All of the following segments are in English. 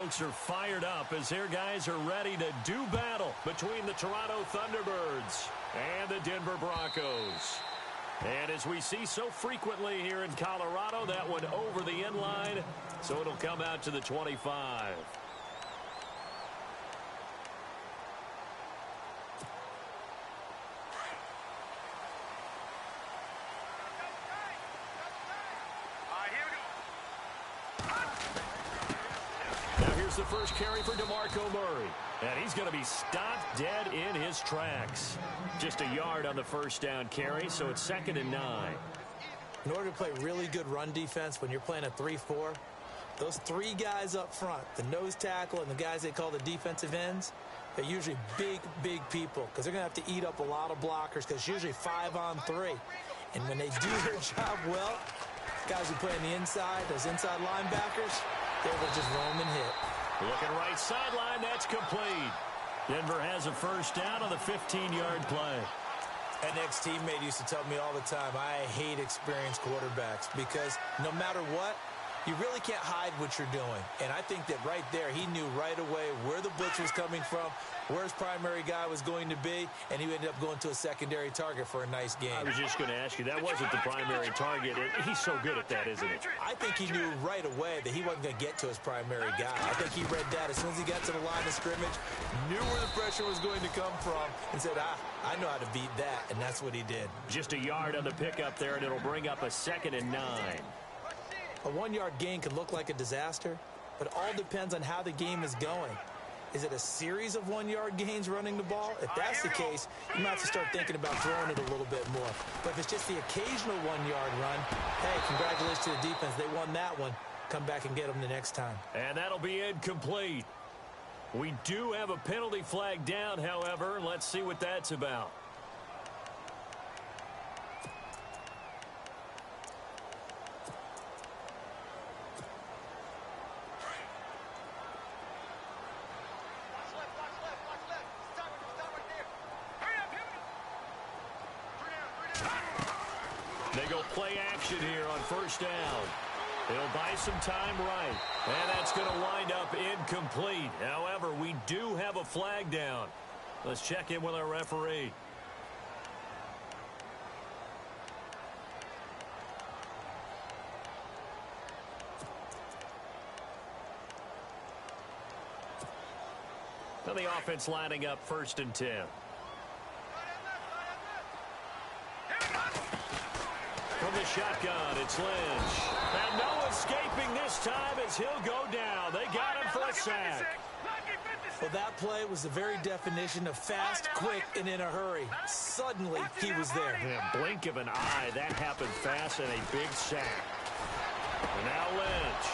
folks are fired up as their guys are ready to do battle between the Toronto Thunderbirds and the Denver Broncos. And as we see so frequently here in Colorado, that one over the end line, so it'll come out to the 25. The first carry for DeMarco Murray. And he's going to be stopped dead in his tracks. Just a yard on the first down carry, so it's 2nd and 9. In order to play really good run defense when you're playing a 3-4, those three guys up front, the nose tackle and the guys they call the defensive ends, they're usually big, big people because they're going to have to eat up a lot of blockers because it's usually 5-on-3. And when they do their job well, guys who play on the inside, those inside linebackers, they will just roam and hit. Looking right sideline, that's complete. Denver has a first down on the 15-yard play. An ex-teammate used to tell me all the time, I hate experienced quarterbacks because no matter what, you really can't hide what you're doing. And I think that right there, he knew right away where the blitz was coming from, where his primary guy was going to be, and he ended up going to a secondary target for a nice game. I was just going to ask you, that wasn't the primary target. He's so good at that, isn't he? I think he knew right away that he wasn't going to get to his primary guy. I think he read that as soon as he got to the line of scrimmage, knew where the pressure was going to come from, and said, I know how to beat that, and that's what he did. Just a yard on the pickup there, and it'll bring up a 2nd and 9. A 1-yard gain can look like a disaster, but it all depends on how the game is going. Is it a series of 1-yard gains running the ball? If that's the case, you might have to start thinking about throwing it a little bit more. But if it's just the occasional 1-yard run, hey, congratulations to the defense. They won that one. Come back and get them the next time. And that'll be incomplete. We do have a penalty flag down, however. Let's see what that's about. They go play action here on first down. They'll buy some time right. And that's going to wind up incomplete. However, we do have a flag down. Let's check in with our referee. Now the offense lining up 1st and 10. From the shotgun, it's Lynch. And no escaping this time as he'll go down. They got him for a sack. Well, that play was the very definition of fast, quick, and in a hurry. Suddenly, he was there. In a blink of an eye, that happened fast and a big sack. And now Lynch.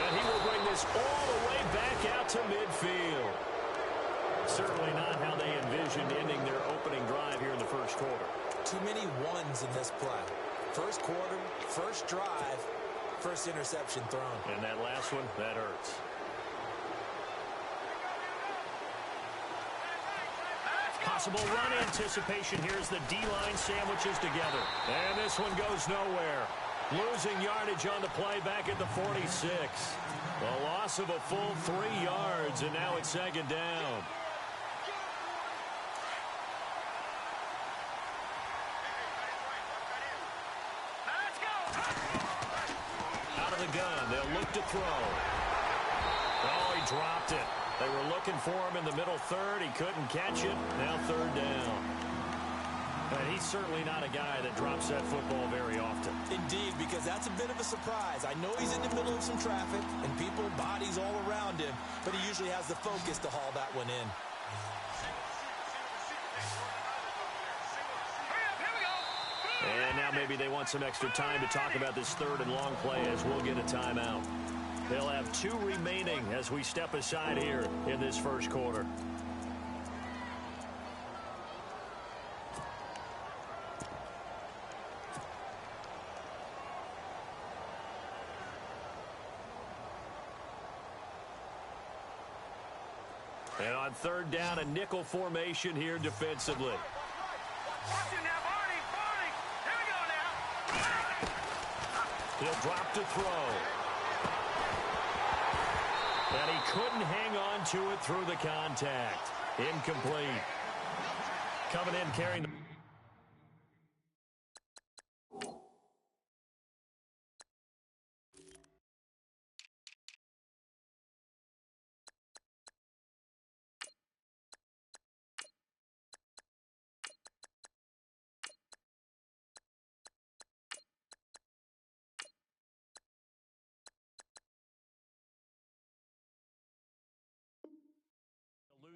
And he will bring this all the way back out to midfield. Certainly not how they envisioned ending their opening drive here in the first quarter. Too many ones in this play. First quarter, first drive, first interception thrown. And that last one, that hurts. Possible run anticipation here as the D-line sandwiches together. And this one goes nowhere. Losing yardage on the play back at the 46. A loss of a full 3 yards, and now it's 2nd down. Out of the gun, they'll look to throw. Oh, he dropped it. They were looking for him in the middle third. He couldn't catch it. Now 3rd down. And he's certainly not a guy that drops that football very often. Indeed, because that's a bit of a surprise. I know he's in the middle of some traffic and people, bodies all around him, but he usually has the focus to haul that one in. And now maybe they want some extra time to talk about this 3rd and long play as we'll get a timeout. They'll have 2 remaining as we step aside here in this first quarter. And on 3rd down, a nickel formation here defensively. He'll drop to throw. And he couldn't hang on to it through the contact. Incomplete. Coming in carrying the...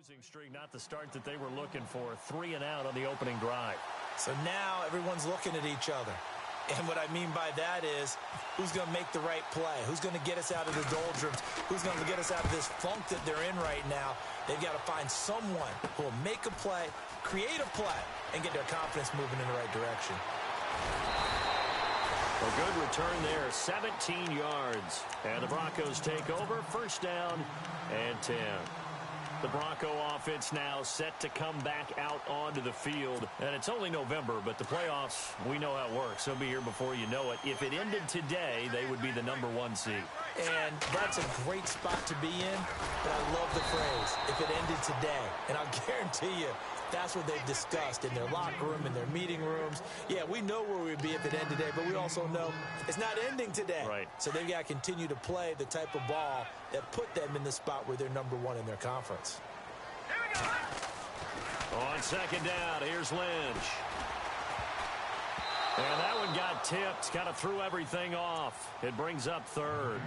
losing streak, not the start that they were looking for. 3 and out on the opening drive. So now everyone's looking at each other. And what I mean by that is, who's going to make the right play? Who's going to get us out of the doldrums? Who's going to get us out of this funk that they're in right now? They've got to find someone who will make a play, create a play, and get their confidence moving in the right direction. A good return there, 17 yards. And the Broncos take over, first down and 10. The Bronco offense now set to come back out onto the field. And it's only November, but the playoffs, we know how it works. They'll be here before you know it. If it ended today, they would be the #1 seed. And that's a great spot to be in, but I love the phrase, if it ended today. And I'll guarantee you, that's what they've discussed in their locker room, in their meeting rooms. Yeah, we know where we'd be if it ended today, but we also know it's not ending today. Right. So they've got to continue to play the type of ball that put them in the spot where they're #1 in their conference. On second down, here's Lynch. And that one got tipped, kind of threw everything off. It brings up third.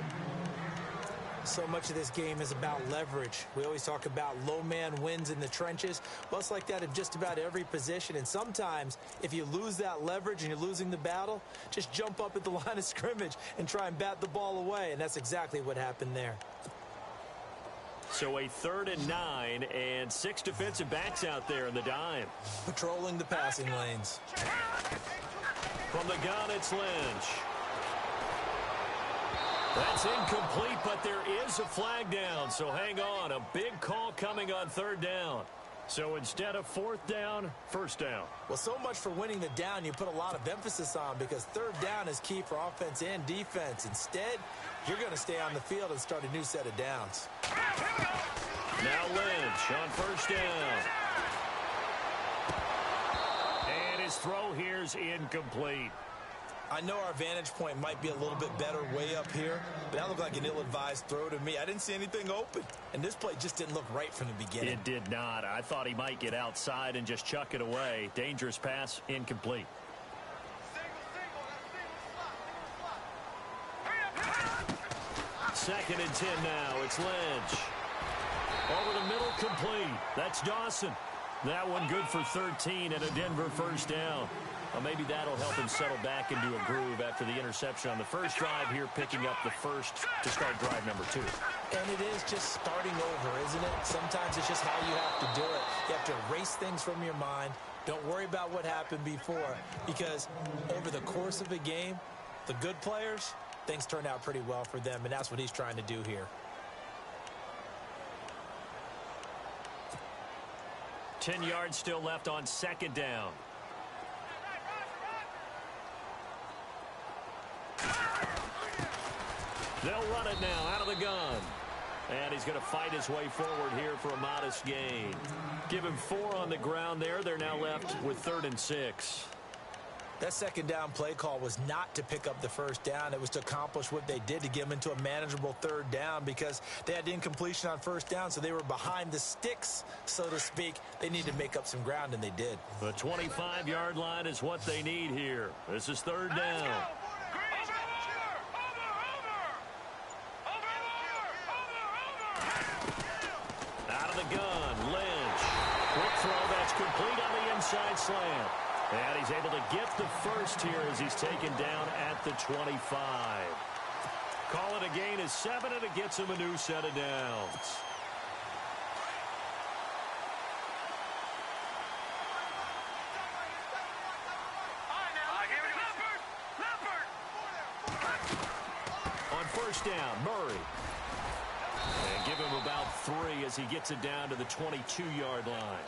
So much of this game is about leverage. We always talk about low man wins in the trenches. Well, it's like that in just about every position. And sometimes, if you lose that leverage and you're losing the battle, just jump up at the line of scrimmage and try and bat the ball away. And that's exactly what happened there. So a 3rd and 9 and 6 defensive backs out there in the dime. Patrolling the passing lanes. From the gun, it's Lynch. That's incomplete, but there is a flag down, so hang on. A big call coming on 3rd down. So instead of 4th down, 1st down. Well, so much for winning the down you put a lot of emphasis on, because 3rd down is key for offense and defense. Instead, you're going to stay on the field and start a new set of downs. Now Lynch on 1st down. And his throw here's incomplete. I know our vantage point might be a little bit better way up here, but that looked like an ill-advised throw to me. I didn't see anything open, and this play just didn't look right from the beginning. It did not. I thought he might get outside and just chuck it away. Dangerous pass, incomplete. Second and 10 now. It's Lynch. Over the middle, complete. That's Dawson. That one good for 13 and a Denver first down. Well, maybe that'll help him settle back into a groove after the interception on the first drive here, picking up the first to start drive number 2. And it is just starting over, isn't it? Sometimes it's just how you have to do it. You have to erase things from your mind. Don't worry about what happened before, because over the course of a game, the good players, things turn out pretty well for them, and that's what he's trying to do here. 10 yards still left on 2nd down. They'll run it now out of the gun. And he's going to fight his way forward here for a modest gain. Give him 4 on the ground there. They're now left with 3rd and 6. That 2nd down play call was not to pick up the 1st down. It was to accomplish what they did, to get them into a manageable 3rd down, because they had the incompletion on 1st down, so they were behind the sticks, so to speak. They needed to make up some ground, and they did. The 25-yard line is what they need here. This is 3rd down. Out of the gun, Lynch. Quick throw, that's complete on the inside slant. And he's able to get the first here as he's taken down at the 25. Call it a gain of 7, and it gets him a new set of downs. On 1st down, Murray. And give him about 3 as he gets it down to the 22-yard line.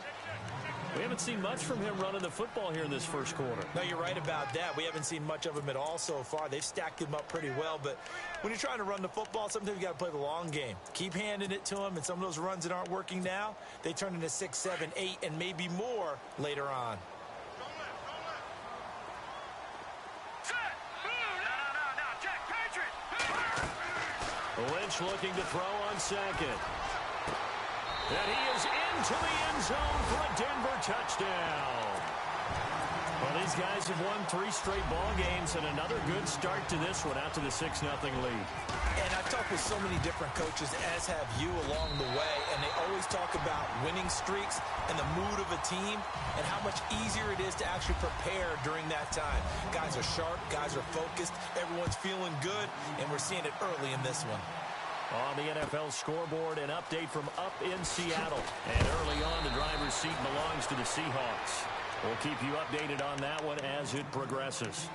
We haven't seen much from him running the football here in this first quarter. No, you're right about that. We haven't seen much of him at all so far. They've stacked him up pretty well, but when you're trying to run the football, sometimes you got to play the long game. Keep handing it to him, and some of those runs that aren't working now, they turn into 6, 7, 8, and maybe more later on. Lynch looking to throw on second. And he is into the end zone for a Denver touchdown. Well, these guys have won 3 straight ball games, and another good start to this one out to the 6-0 lead. And I've talked with so many different coaches, as have you along the way, and they always talk about winning streaks and the mood of a team and how much easier it is to actually prepare during that time. Guys are sharp, guys are focused, everyone's feeling good, and we're seeing it early in this one. On the NFL scoreboard, an update from up in Seattle. And early on, the driver's seat belongs to the Seahawks. We'll keep you updated on that one as it progresses.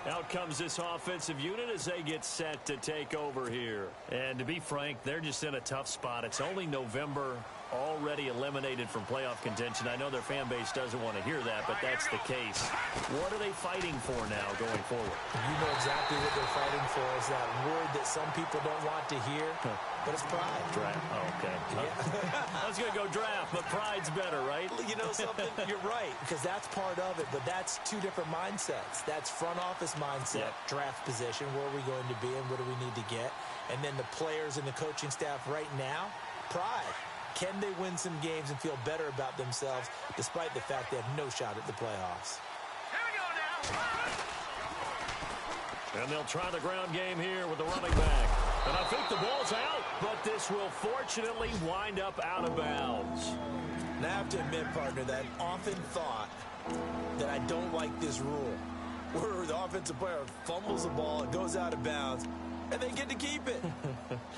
Out comes this offensive unit as they get set to take over here. And to be frank, they're just in a tough spot. It's only November, already eliminated from playoff contention. I know their fan base doesn't want to hear that, but that's the case. What are they fighting for now going forward? You know exactly what they're fighting for. Is that word that some people don't want to hear, but it's pride. Draft. Oh, okay. Yeah. I was going to go draft, but pride's better, right? You know something? You're right, because that's part of it, but that's 2 different mindsets. That's front office mindset, draft position, where are we going to be and what do we need to get? And then the players and the coaching staff right now, pride. Can they win some games and feel better about themselves despite the fact they have no shot at the playoffs? Here we go now. And they'll try the ground game here with the running back. And I think the ball's out, but this will fortunately wind up out of bounds. Now, I have to admit, partner, that I've often thought that I don't like this rule, where the offensive player fumbles the ball, it goes out of bounds, and they get to keep it.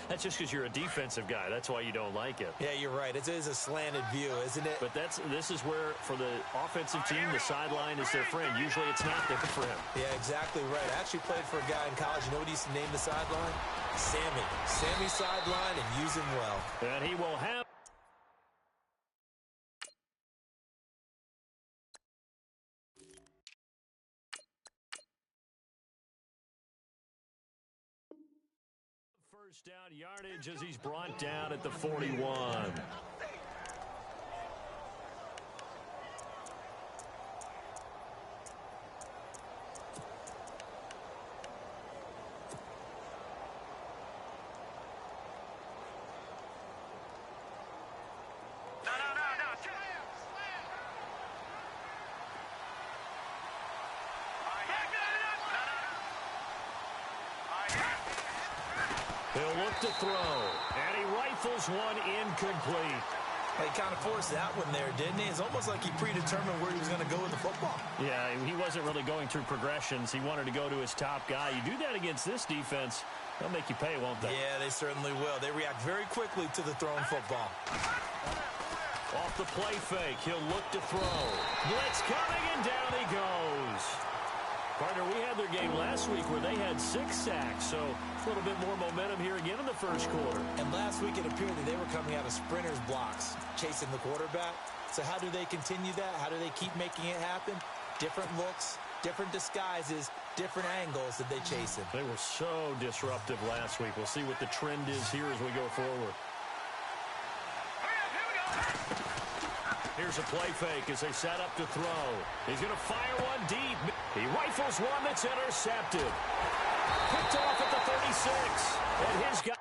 That's just because you're a defensive guy. That's why you don't like it. Yeah, you're right. It is a slanted view, isn't it? But this is where, for the offensive team, the sideline is their friend. Usually it's not there for him. Yeah, exactly right. I actually played for a guy in college. You know what he used to name the sideline? Sammy. Sammy sideline, and use him well. And he will have... First down yardage as he's brought down at the 41. He'll look to throw, and he rifles one incomplete. He kind of forced that one there, didn't he? It's almost like he predetermined where he was going to go with the football. Yeah, he wasn't really going through progressions. He wanted to go to his top guy. You do that against this defense, they'll make you pay, won't they? Yeah, they certainly will. They react very quickly to the thrown football. Off the play fake, he'll look to throw. Blitz coming, and down he goes. Partner, we had their game last week where they had 6 sacks, so a little bit more momentum here again in the first quarter. And last week it appeared that they were coming out of sprinters blocks, chasing the quarterback. So how do they continue that? How do they keep making it happen? Different looks, different disguises, different angles that they chase him. They were so disruptive last week. We'll see what the trend is here as we go forward. Here's a play fake as they set up to throw. He's going to fire one deep. He rifles one that's intercepted. Picked off at the 36. And his guy...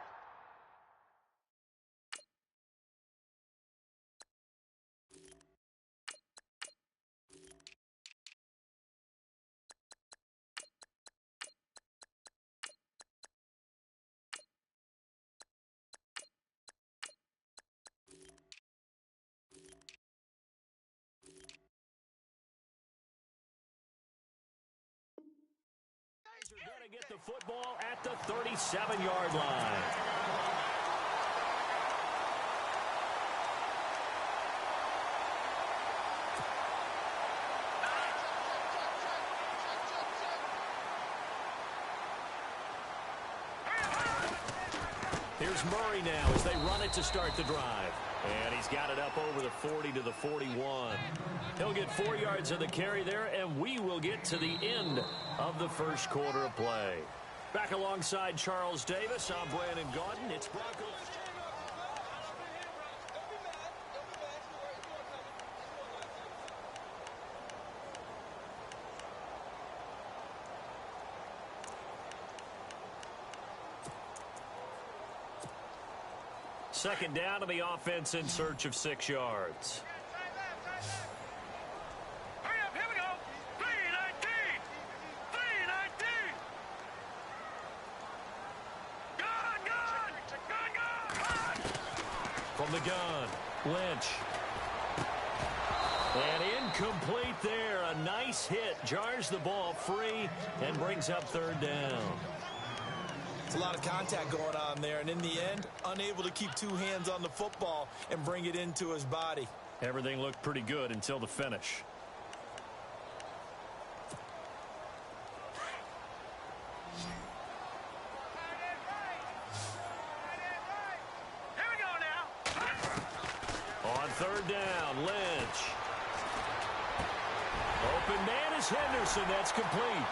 are going to get the football at the 37-yard line. Here's Here's Murray now as they run it to start the drive. And he's got it up over the 40 to the 41. He'll get 4 yards of the carry there, and we will get to the end of the first quarter of play. Back alongside Charles Davis, I'm Brandon Gaudin. It's Broncos. Second down to the offense in search of 6 yards. Hurry up, here we go. 319. 319. Gun. From the gun, Lynch. And incomplete there. A nice hit. Jars the ball free and brings up third down. It's a lot of contact going on there, and in the end, unable to keep 2 hands on the football and bring it into his body. Everything looked pretty good until the finish. Here we go now. On third down, Lynch. Open man is Henderson. That's complete.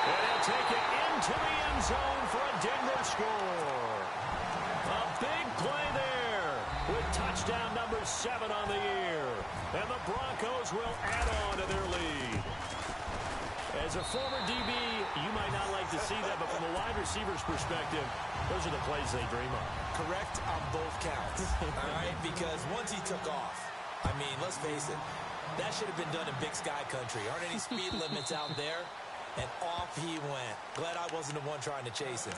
And he'll take it into the end zone for a Denver score. A big play there with touchdown number 7 on the year. And the Broncos will add on to their lead. As a former DB, you might not like to see that, but from a wide receiver's perspective, those are the plays they dream of. Correct on both counts, all right? Because once he took off, I mean, let's face it, that should have been done in Big Sky Country. Aren't any speed limits out there? And off he went. Glad I wasn't the one trying to chase him.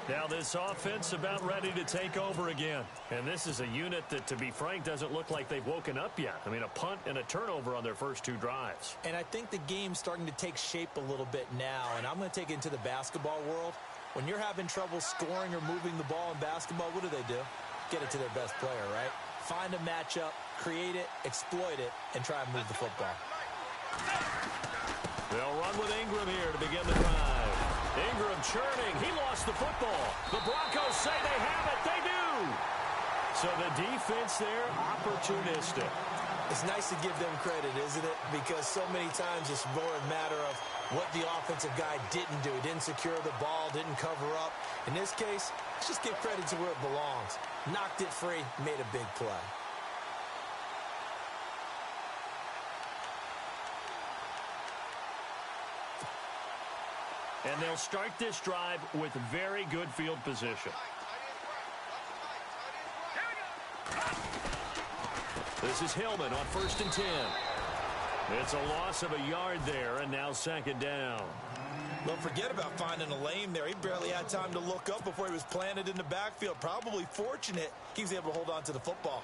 Now this offense about ready to take over again. And this is a unit that, to be frank, doesn't look like they've woken up yet. I mean, a punt and a turnover on their first 2 drives. And I think the game's starting to take shape a little bit now. And I'm going to take it into the basketball world. When you're having trouble scoring or moving the ball in basketball, what do? Get it to their best player, right? Find a matchup, create it, exploit it, and try and move the football. They'll run with Ingram here to begin the drive. Ingram churning. He lost the football. The Broncos say they have it. They do. So the defense there, opportunistic. It's nice to give them credit, isn't it? Because so many times it's more a matter of what the offensive guy didn't do. He didn't secure the ball, didn't cover up. In this case, let's just give credit to where it belongs. Knocked it free, made a big play. And they'll start this drive with very good field position. This is Hillman on 1st and 10. It's a loss of a yard there, and now 2nd down. Don't forget about finding a lane there. He barely had time to look up before he was planted in the backfield. Probably fortunate he was able to hold on to the football.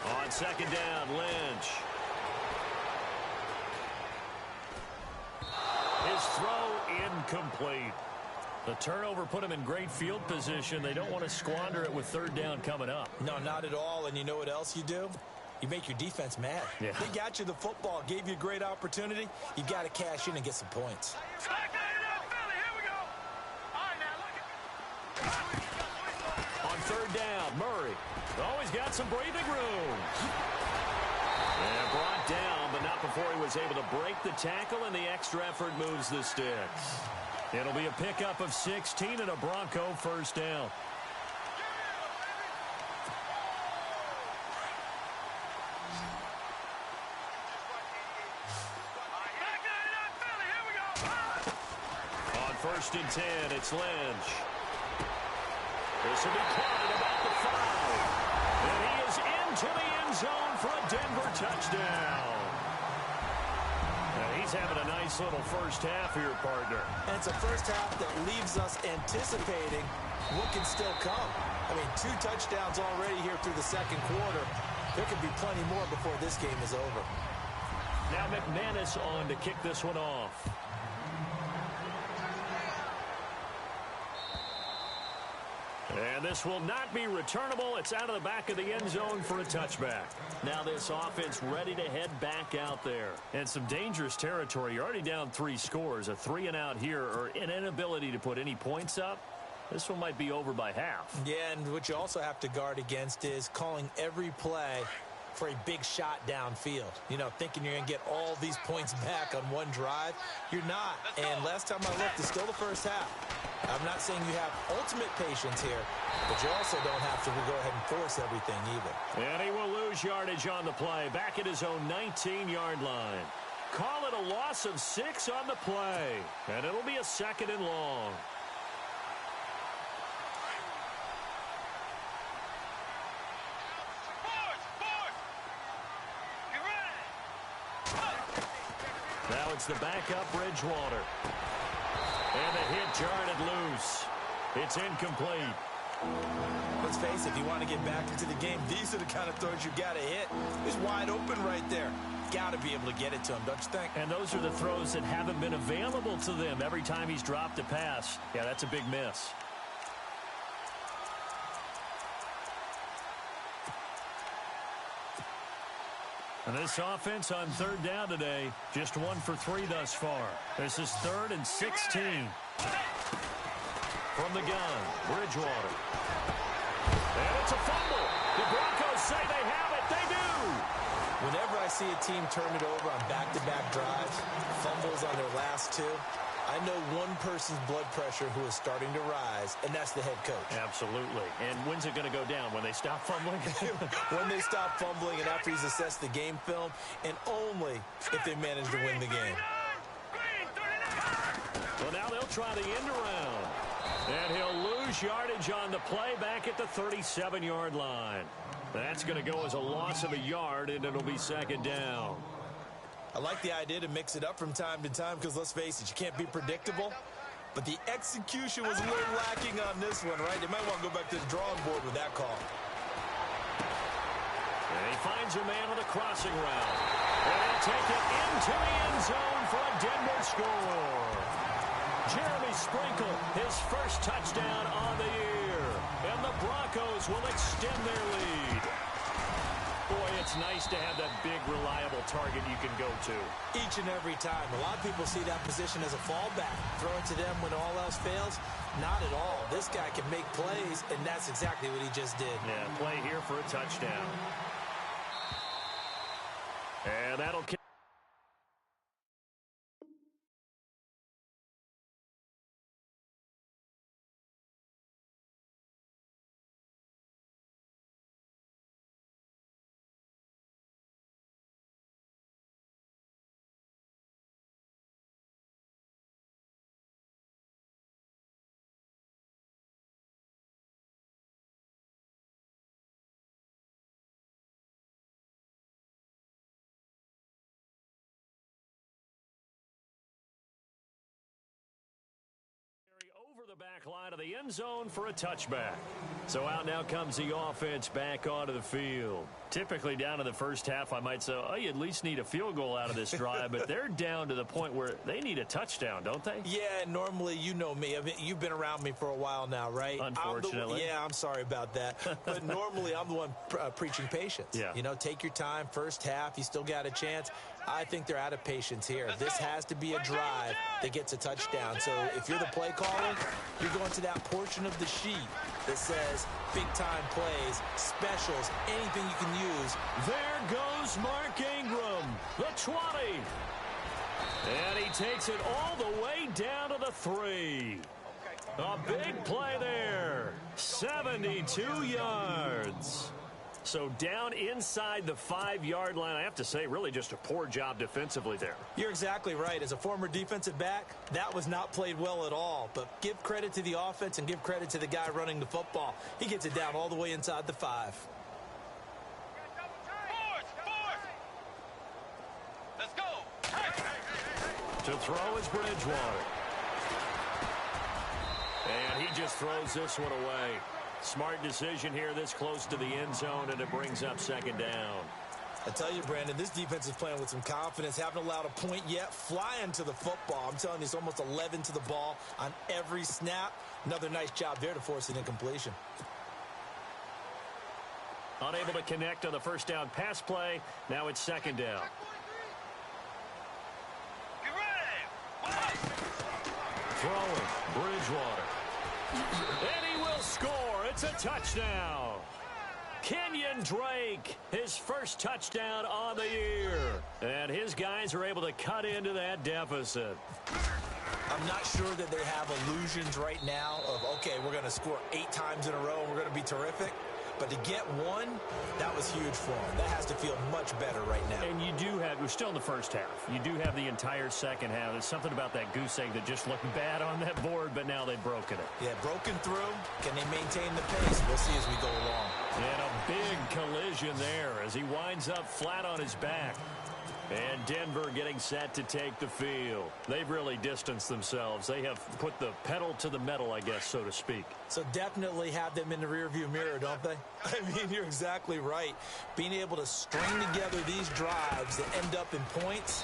On 2nd down, Lynch. His throw incomplete. The turnover put him in great field position. They don't want to squander it with 3rd down coming up. No, not at all. And you know what else you do? You make your defense mad. Yeah. They got you the football, gave you a great opportunity. You got to cash in and get some points. On 3rd down, Murray. Oh, he's got some breathing room. And brought down, but not before he was able to break the tackle, and the extra effort moves the sticks. It'll be a pickup of 16 and a Bronco 1st down. On 1st and 10, it's Lynch. This will be caught at about the 5. And he is into the end zone for a Denver touchdown. Now he's having a nice little first half here, partner. And it's a first half that leaves us anticipating what can still come. I mean, 2 touchdowns already here through the 2nd quarter. There could be plenty more before this game is over. Now McManus on to kick this one off. And this will not be returnable. It's out of the back of the end zone for a touchback. Now this offense ready to head back out there. And some dangerous territory. You're already down 3 scores. A 3-and-out here or an inability to put any points up. This one might be over by half. Yeah, and what you also have to guard against is calling every play for a big shot downfield. You know, thinking you're going to get all these points back on one drive. You're not. And last time I looked, it's still the first half. I'm not saying you have ultimate patience here, but you also don't have to go ahead and force everything either. And he will lose yardage on the play. Back at his own 19-yard line. Call it a loss of 6 on the play. And it'll be a 2nd and long. Now it's the backup Bridgewater. And the hit jarred it loose. It's incomplete. Let's face it, if you want to get back into the game, these are the kind of throws you got to hit. He's wide open right there. Got to be able to get it to him, don't you think? And those are the throws that haven't been available to them every time he's dropped a pass. Yeah, that's a big miss. And this offense on 3rd down today, just 1 for 3 thus far. This is 3rd and 16. From the gun, Bridgewater. And it's a fumble. The Broncos say they have it. They do. Whenever I see a team turn it over on back-to-back drives, fumbles on their last 2, I know one person's blood pressure who is starting to rise, and that's the head coach. Absolutely. And when's it going to go down? When they stop fumbling? When they stop fumbling and after he's assessed the game film, and only if they manage to win the game. Well, now they'll try the end around. And he'll lose yardage on the play back at the 37-yard line. That's going to go as a loss of a yard, and it'll be 2nd down. I like the idea to mix it up from time to time because, let's face it, you can't be predictable. But the execution was a little lacking on this one, right? They might want to go back to the drawing board with that call. And he finds a man on the crossing route. And he'll take it into the end zone for a Denver score. Jeremy Sprinkle, his first touchdown on the year. And the Broncos will extend their lead. Boy, it's nice to have that big, reliable target you can go to. Each and every time. A lot of people see that position as a fallback. Throw it to them when all else fails. Not at all. This guy can make plays, and that's exactly what he just did. Yeah, play here for a touchdown. And that'll kick. Over the back line of the end zone for a touchback. So out now comes the offense back onto the field. Typically down in the first half, I might say, oh, you at least need a field goal out of this drive, but they're down to the point where they need a touchdown, don't they? Yeah, normally, you know me. I mean, you've been around me for a while now, right? Unfortunately. I'm sorry about that. But normally, I'm the one preaching patience. Yeah. You know, take your time. First half, you still got a chance. I think they're out of patience here. This has to be a drive that gets a touchdown. So if you're the play caller, you're going to that portion of the sheet that says big-time plays, specials, anything you can use. There goes Mark Ingram, the 20. And he takes it all the way down to the 3. A big play there. 72 yards. So down inside the 5-yard line. I have to say, really just a poor job defensively there. You're exactly right. As a former defensive back, that was not played well at all. But give credit to the offense and give credit to the guy running the football. He gets it down all the way inside the 5. Let's go. To throw is Bridgewater. And he just throws this one away. Smart decision here this close to the end zone, and it brings up 2nd down. I tell you, Brandon, this defense is playing with some confidence. Haven't allowed a point yet. Flying to the football. I'm telling you, it's almost 11 to the ball on every snap. Another nice job there to force an incompletion. Unable to connect on the first down pass play. Now it's second down. Get ready. Throwing, Bridgewater. And he will score. It's a touchdown. Kenyon Drake, his first touchdown on the year. And his guys are able to cut into that deficit. I'm not sure that they have illusions right now of, okay, we're going to score 8 times in a row and we're going to be terrific. But to get one, that was huge for them. That has to feel much better right now. And you do have, we're still in the first half. You do have the entire second half. There's something about that goose egg that just looked bad on that board, but now they've broken it. Yeah, broken through. Can they maintain the pace? We'll see as we go along. And a big collision there as he winds up flat on his back. And Denver getting set to take the field. They've really distanced themselves. They have put the pedal to the metal, I guess, so to speak. So definitely have them in the rearview mirror, don't they? I mean, you're exactly right. Being able to string together these drives that end up in points,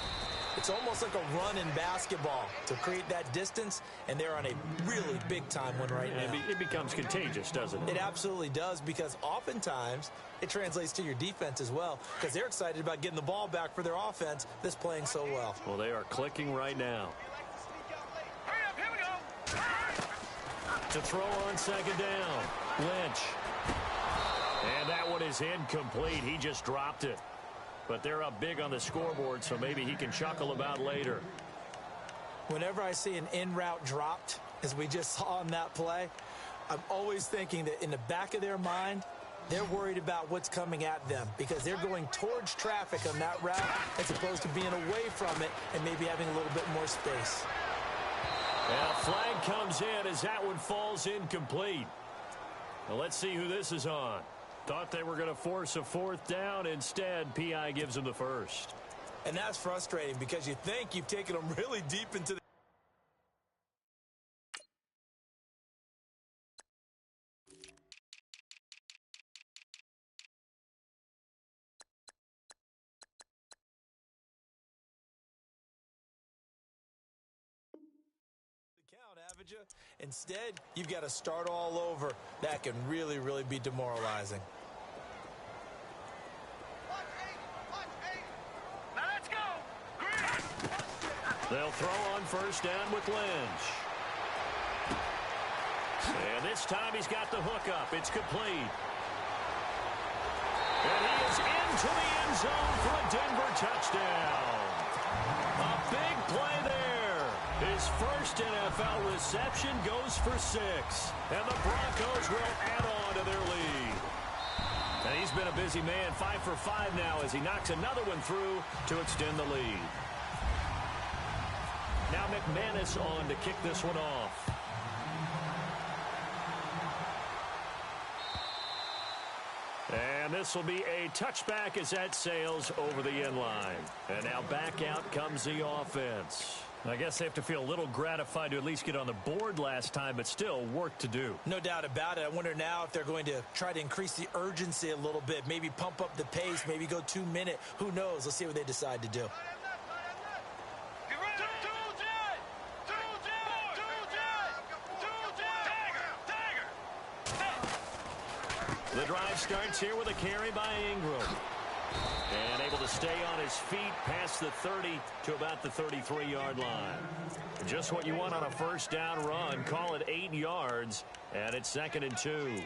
it's almost like a run in basketball to create that distance, and they're on a really big-time one right now. It becomes contagious, doesn't it? It absolutely does, because oftentimes it translates to your defense as well, because they're excited about getting the ball back for their offense that's playing so well. Well, they are clicking right now. Hurry up, here we go. To throw on second down, Lynch. And that one is incomplete. He just dropped it. But they're up big on the scoreboard, so maybe he can chuckle about later. Whenever I see an in-route dropped, as we just saw on that play, I'm always thinking that in the back of their mind, they're worried about what's coming at them because they're going towards traffic on that route as opposed to being away from it and maybe having a little bit more space. And a flag comes in as that one falls incomplete. Now let's see who this is on. Thought they were going to force a fourth down. Instead, P.I. gives them the first. And that's frustrating because you think you've taken them really deep into the count, haven't you? Instead, you've got to start all over. That can really, really be demoralizing. Now let's go. They'll throw on first down with Lynch. And this time he's got the hookup. It's complete. And he is into the end zone for a Denver touchdown. A big play there. His first NFL reception goes for 6. And the Broncos will add on to their lead. And he's been a busy man, 5 for 5 now as he knocks another one through to extend the lead. Now McManus on to kick this one off. And this will be a touchback as that sails over the end line. And now back out comes the offense. I guess they have to feel a little gratified to at least get on the board last time, but still work to do. No doubt about it. I wonder now if they're going to try to increase the urgency a little bit, maybe pump up the pace, maybe go 2 minute. Who knows? Let's see what they decide to do. The drive starts here with a carry by Ingram. And able to stay on his feet past the 30 to about the 33-yard line. Just what you want on a first down run. Call it 8 yards, and it's 2nd and 2.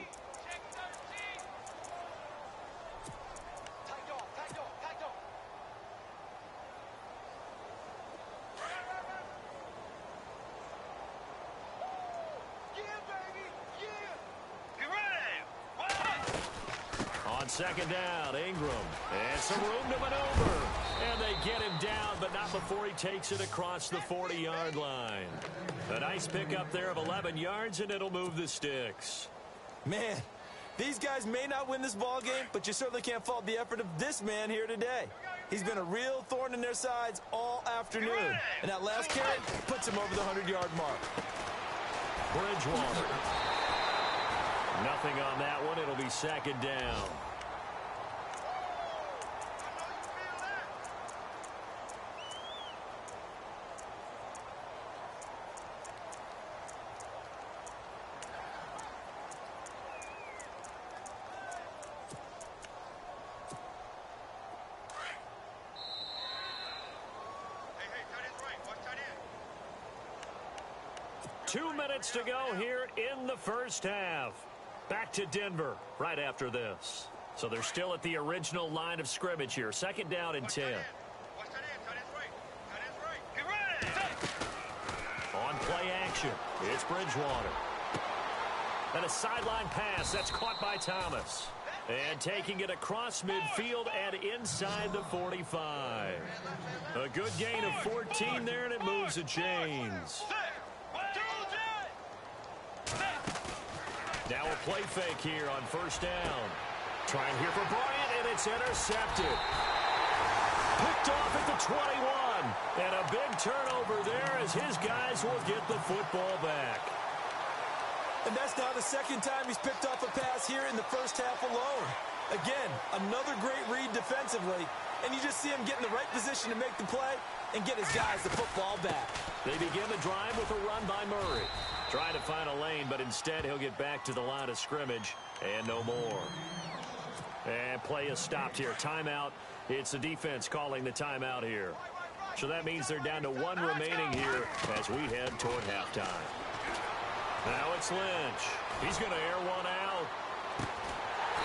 Second down, Ingram, and some room to maneuver. And they get him down, but not before he takes it across the 40-yard line. A nice pickup there of 11 yards, and it'll move the sticks. Man, these guys may not win this ball game, but you certainly can't fault the effort of this man here today. He's been a real thorn in their sides all afternoon. And that last carry puts him over the 100-yard mark. Bridgewater. Nothing on that one. It'll be second down. 2 minutes to go here in the first half. Back to Denver right after this. So they're still at the original line of scrimmage here. 2nd down and 10. On play action, it's Bridgewater. And a sideline pass that's caught by Thomas. And taking it across midfield and inside the 45. A good gain of 14 there, and it moves the chains. Now a play fake here on 1st down. Trying here for Bryant, and it's intercepted. Picked off at the 21. And a big turnover there as his guys will get the football back. And that's now the 2nd time he's picked off a pass here in the first half alone. Again, another great read defensively, and you just see him get in the right position to make the play and get his guys the football back. They begin the drive with a run by Murray. Trying to find a lane, but instead he'll get back to the line of scrimmage and no more. And play is stopped here. Timeout. It's the defense calling the timeout here. So that means they're down to 1 remaining here as we head toward halftime. Now it's Lynch. He's going to air one out.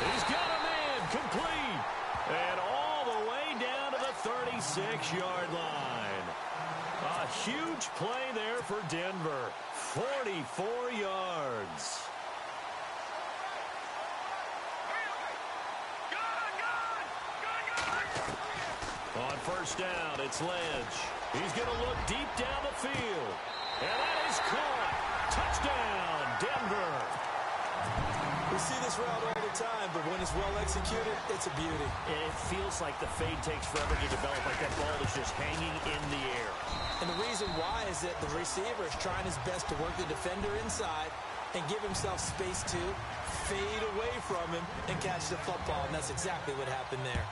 He's got a man complete. And all the way down to the 36-yard line. A huge play there for Denver. 44 yards. On 1st down, it's Lynch. He's going to look deep down the field. And that is caught. Touchdown, Denver. We see this route all the time, but when it's well executed, it's a beauty. And it feels like the fade takes forever to develop, like that ball is just hanging in the air. And the reason why is that the receiver is trying his best to work the defender inside and give himself space to fade away from him and catch the football, and that's exactly what happened there.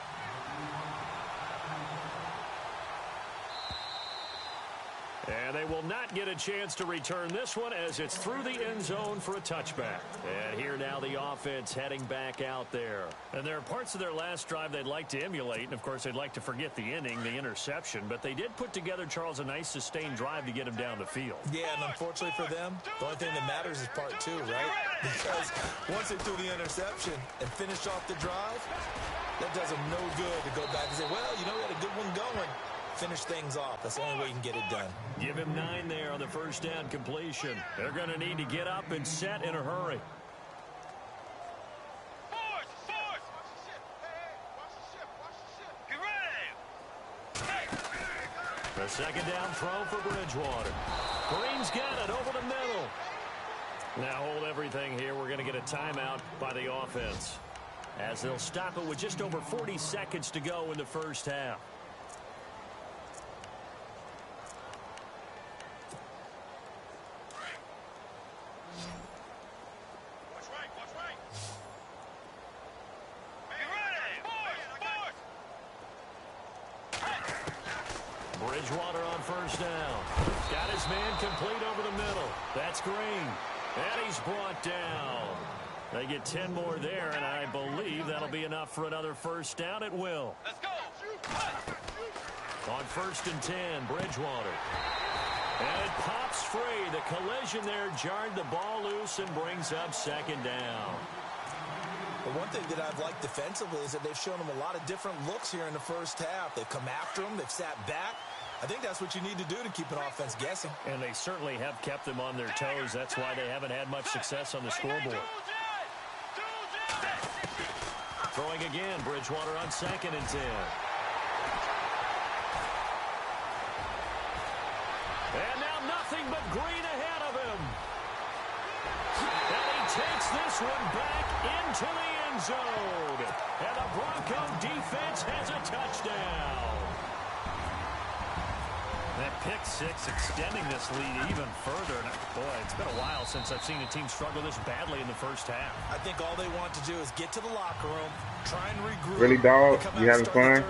And they will not get a chance to return this one as it's through the end zone for a touchback. And here now the offense heading back out there. And there are parts of their last drive they'd like to emulate. And, of course, they'd like to forget the inning, the interception. But they did put together, Charles, a nice sustained drive to get him down the field. Yeah, and unfortunately for them, the only thing that matters is part 2, right? Because once they threw the interception and finished off the drive, that does them no good to go back and say, well, you know, we had a good one going. Finish things off. That's the only way you can get it done. Give him 9 there on the 1st down completion. They're going to need to get up and set in a hurry. The 2nd down throw for Bridgewater. Green's got it over the middle. Now hold everything here. We're going to get a timeout by the offense, as they'll stop it with just over 40 seconds to go in the first half. Bridgewater on 1st down. Got his man complete over the middle. That's Green. And he's brought down. They get 10 more there, and I believe that'll be enough for another 1st down. It will. Let's go. On 1st and 10, Bridgewater. And it pops free. The collision there jarred the ball loose and brings up 2nd down. But one thing that I've liked defensively is that they've shown them a lot of different looks here in the first half. They've come after them. They've sat back. I think that's what you need to do to keep an offense guessing. And they certainly have kept them on their toes. That's why they haven't had much success on the scoreboard. Throwing again, Bridgewater on 2nd and 10. And now nothing but Green ahead of him. And he takes this one back into the end zone. And the Bronco defense has a touchdown. That pick 6 extending this lead even further. And boy, it's been a while since I've seen a team struggle this badly in the first half. I think all they want to do is get to the locker room, try and regroup. Really, dog? You having fun?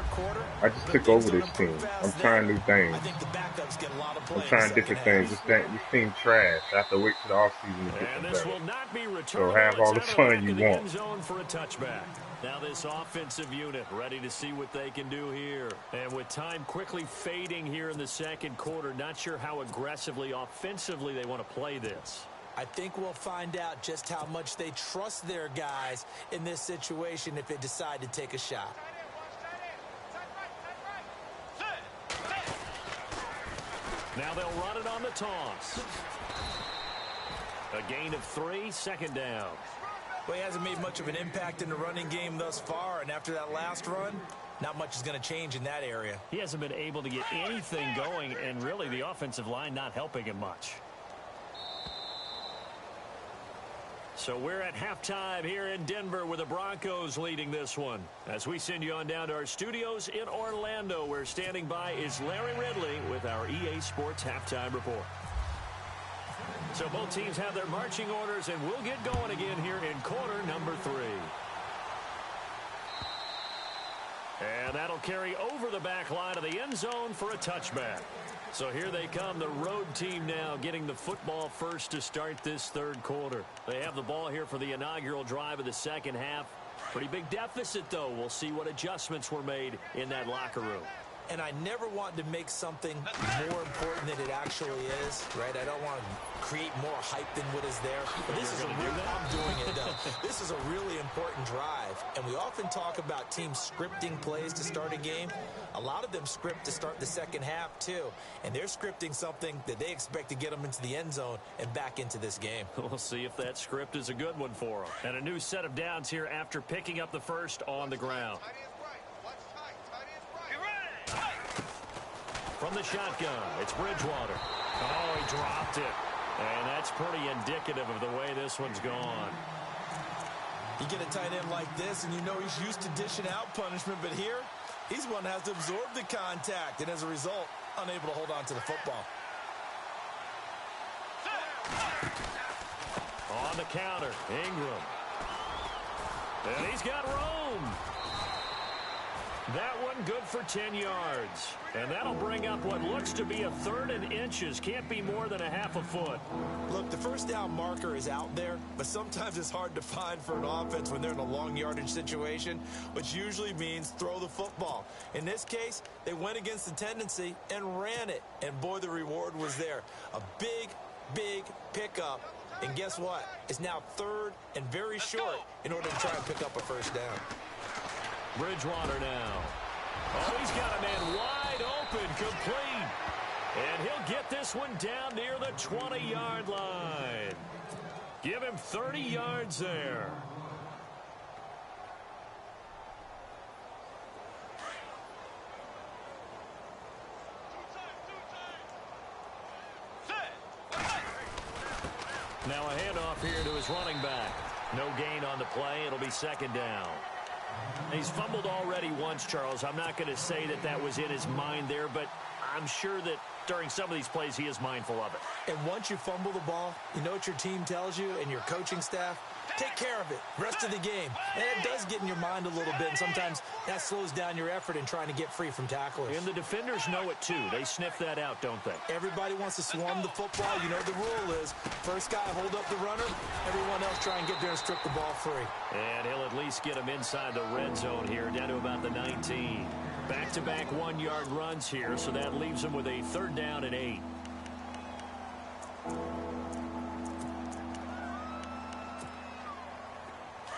I just took over this team. I'm trying new things. I think the backups get a lot of play. I'm trying different things. This team trash. I have to wait till the offseason to get And them this better. will not be returned. So have all the fun you want. End zone for a touchback. Now this offensive unit ready to see what they can do here. And with time quickly fading here in the second quarter. Not sure how aggressively, offensively they want to play this. I think we'll find out just how much they trust their guys in this situation if they decide to take a shot. Now they'll run it on the toss. A gain of 3, second down. Well, he hasn't made much of an impact in the running game thus far, and after that last run, not much is going to change in that area. He hasn't been able to get anything going, and really the offensive line not helping him much. So we're at halftime here in Denver with the Broncos leading this one. As we send you on down to our studios in Orlando, where standing by is Larry Ridley with our EA Sports Halftime Report. So both teams have their marching orders, and we'll get going again here in quarter number 3. And that'll carry over the back line of the end zone for a touchback. So here they come, the road team now getting the football first to start this third quarter. They have the ball here for the inaugural drive of the second half. Pretty big deficit, though. We'll see what adjustments were made in that locker room. And I never want to make something more important than it actually is, right? I don't want to create more hype than what is there. But this is I'm doing it, though. This is a really important drive. And we often talk about teams scripting plays to start a game. A lot of them script to start the second half, too. And they're scripting something that they expect to get them into the end zone and back into this game. We'll see if that script is a good one for them. And a new set of downs here after picking up the first on the ground. From the shotgun, it's Bridgewater. Oh, he dropped it. And that's pretty indicative of the way this one's gone. You get a tight end like this, and you know he's used to dishing out punishment, but here, he's one that has to absorb the contact, and as a result, unable to hold on to the football. On the counter, Ingram. And he's got room. That one good for 10 yards. And that'll bring up what looks to be a 3rd and inches. Can't be more than a half a foot. Look, the first down marker is out there, but sometimes it's hard to find for an offense when they're in a long yardage situation, which usually means throw the football. In this case, they went against the tendency and ran it. And boy, the reward was there. A big, big pickup. And guess what? It's now 3rd and very short in order to try and pick up a first down. Bridgewater now. Oh, he's got a man wide open, complete. And he'll get this one down near the 20-yard line. Give him 30 yards there. Now a handoff here to his running back. No gain on the play. It'll be second down. He's fumbled already once, Charles. I'm not going to say that that was in his mind there, but I'm sure that during some of these plays he is mindful of it. And once you fumble the ball, you know what your team tells you and your coaching staff? Take care of it. Rest of the game. And it does get in your mind a little bit, and sometimes that slows down your effort in trying to get free from tacklers. And the defenders know it, too. They sniff that out, don't they? Everybody wants to swarm the football. You know the rule is first guy hold up the runner, everyone else try and get there and strip the ball free. And he'll at least get him inside the red zone here, down to about the 19. Back-to-back 1-yard runs here, so that leaves him with a 3rd down and 8.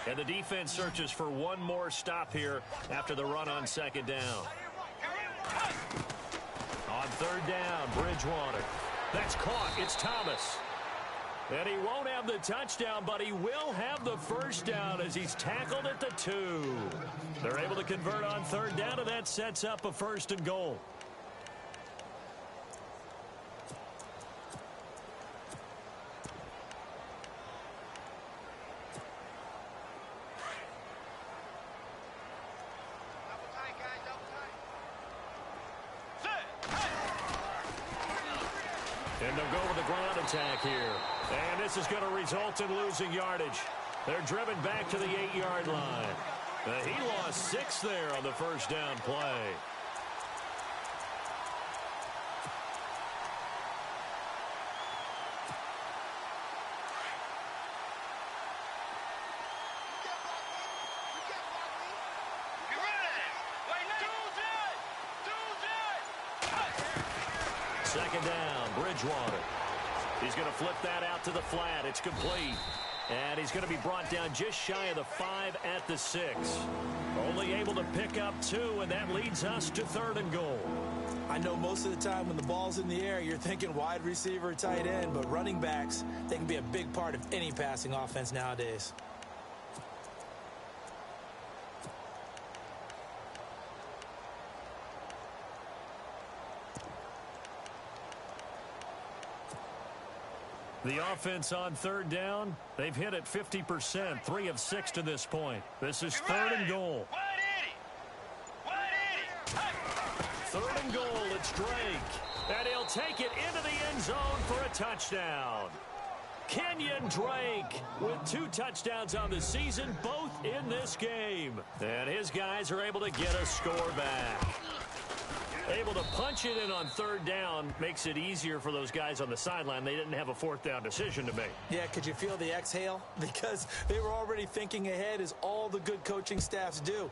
And the defense searches for one more stop here after the run on second down. On 3rd down, Bridgewater. That's caught. It's Thomas. And he won't have the touchdown, but he will have the first down as he's tackled at the 2. They're able to convert on 3rd down, and that sets up a 1st and goal. And they'll go with the ground attack here. And this is going to result in losing yardage. They're driven back to the 8-yard line. He lost 6 there on the first down play. Second down, Bridgewater. He's going to flip that out to the flat. It's complete. And he's going to be brought down just shy of the 5 at the 6. Only able to pick up 2, and that leads us to 3rd and goal. I know most of the time when the ball's in the air, you're thinking wide receiver, tight end, but running backs, they can be a big part of any passing offense nowadays. The offense on 3rd down, they've hit it 50%, 3 of 6 to this point. This is 3rd and goal. 3rd and goal, it's Drake. And he'll take it into the end zone for a touchdown. Kenyon Drake with 2 touchdowns on the season, both in this game. And his guys are able to get a score back. Able to punch it in on 3rd down makes it easier for those guys on the sideline. They didn't have a 4th down decision to make. Yeah, could you feel the exhale? Because they were already thinking ahead, as all the good coaching staffs do.